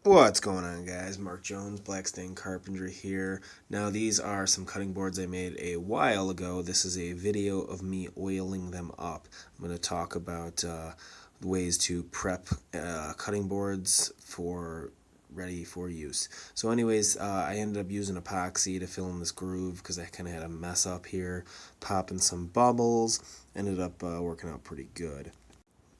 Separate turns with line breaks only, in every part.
What's going on, guys? Mark Jones, Black Stain Carpentry here. Now these are some cutting boards I made a while ago. This is a video of me oiling them up. I'm going to talk about ways to prep cutting boards for ready for use. So anyways, I ended up using epoxy to fill in this groove because I kind of had a mess up here, popping some bubbles. Ended up working out pretty good.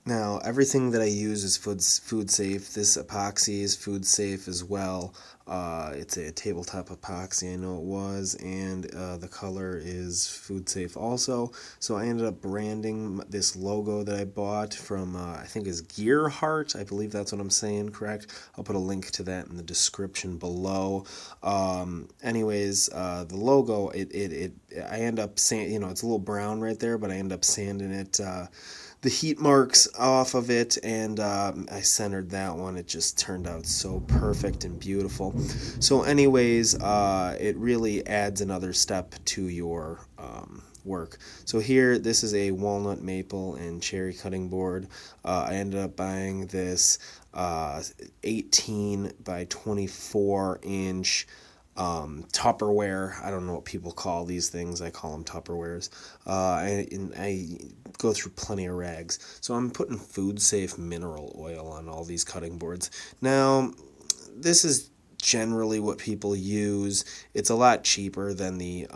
Now, everything that I use is food safe. This epoxy is food safe as well. It's a tabletop epoxy, I know it was, and the color is food safe also. So I ended up branding this logo that I bought from, I think is Gearhart. I believe that's what I'm saying, correct? I'll put a link to that in the description below. Anyways, the logo, I end up it's a little brown right there, but I end up sanding it, the heat marks off of it, and I centered that one. It just turned out so perfect and beautiful. So anyways, it really adds another step to your work. So here, this is a walnut, maple, and cherry cutting board. I ended up buying this 18 by 24 inch Tupperware. I don't know what people call these things. I call them Tupperwares. I go through plenty of rags. So I'm putting food safe mineral oil on all these cutting boards. Now, this is generally what people use. It's a lot cheaper than the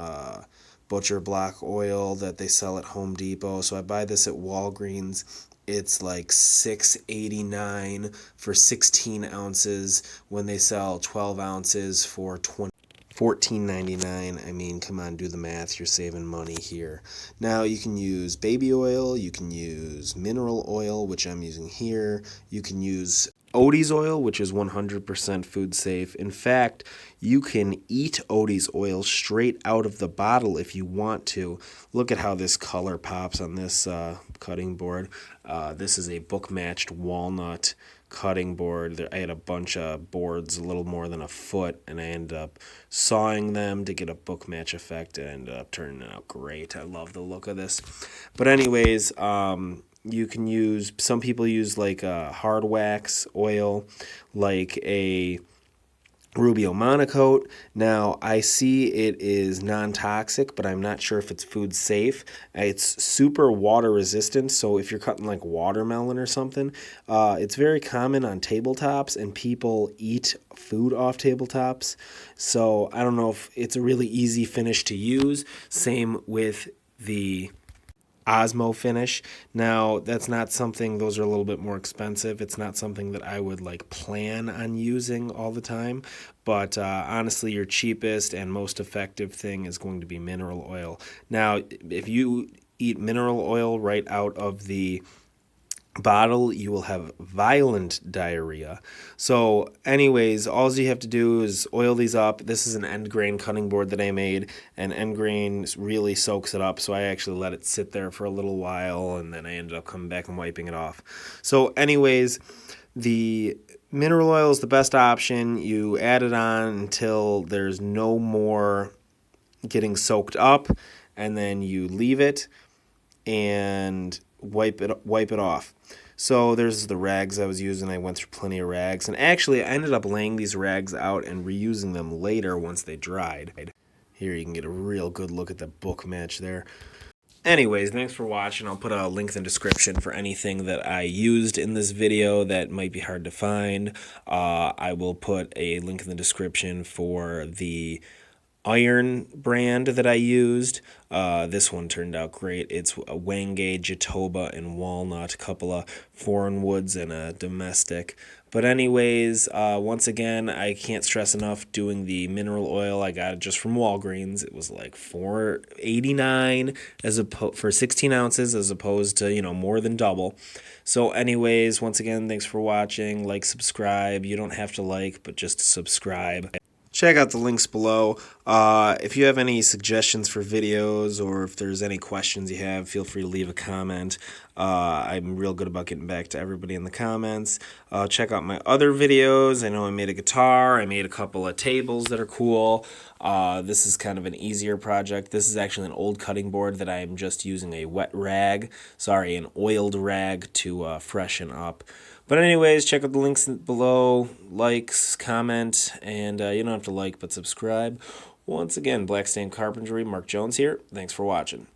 butcher block oil that they sell at Home Depot. So I buy this at Walgreens. It's like $6.89 for 16 ounces when they sell 12 ounces for $14.99. I mean, come on, do the math. You're saving money here. Now, you can use baby oil. You can use mineral oil, which I'm using here. You can use Odie's oil, which is 100% food safe. In fact, you can eat Odie's oil straight out of the bottle if you want to. Look at how this color pops on this cutting board. This is a book-matched walnut cutting board. I had a bunch of boards a little more than a foot, and I ended up sawing them to get a book match effect. It ended up turning out great. I love the look of this. But anyways, you can use, some people use like a hard wax oil, like a Rubio Monocoat. Now, I see it is non-toxic, but I'm not sure if it's food safe. It's super water resistant, so if you're cutting like watermelon or something, it's very common on tabletops, and people eat food off tabletops. So I don't know if it's a really easy finish to use. Same with the Osmo finish. Now, that's not something, those are a little bit more expensive. It's not something that I would like plan on using all the time. But honestly, your cheapest and most effective thing is going to be mineral oil. Now, if you eat mineral oil right out of the bottle, you will have violent diarrhea. So anyways, all you have to do is oil these up. This is an end grain cutting board that I made, and end grain really soaks it up, so I actually let it sit there for a little while, and then I ended up coming back and wiping it off. So anyways, the mineral oil is the best option. You add it on until there's no more getting soaked up, and then you leave it and wipe it off. So there's the rags I was using. I went through plenty of rags, and actually I ended up laying these rags out and reusing them later once they dried. Here you can get a real good look at the book match there. Anyways, thanks for watching. I'll put a link in the description for anything that I used in this video that might be hard to find. I will put a link in the description for the iron brand that I used. This one turned out great. It's a Wenge, Jatoba, and Walnut, a couple of foreign woods and a domestic. But anyways, once again, I can't stress enough doing the mineral oil. I got it just from Walgreens. It was like $4.89 for 16 ounces as opposed to, more than double. So anyways, once again, thanks for watching. Like, subscribe. You don't have to like, but just subscribe. Check out the links below. If you have any suggestions for videos, or if there's any questions you have, feel free to leave a comment. I'm real good about getting back to everybody in the comments. Check out my other videos. I know I made a guitar. I made a couple of tables that are cool. This is kind of an easier project. This is actually an old cutting board that I'm just using a wet rag, an oiled rag to freshen up. But anyways, check out the links below. Likes, comment, and you don't have to like, but subscribe. Once again, Black Stain Carpentry, Mark Jones here. Thanks for watching.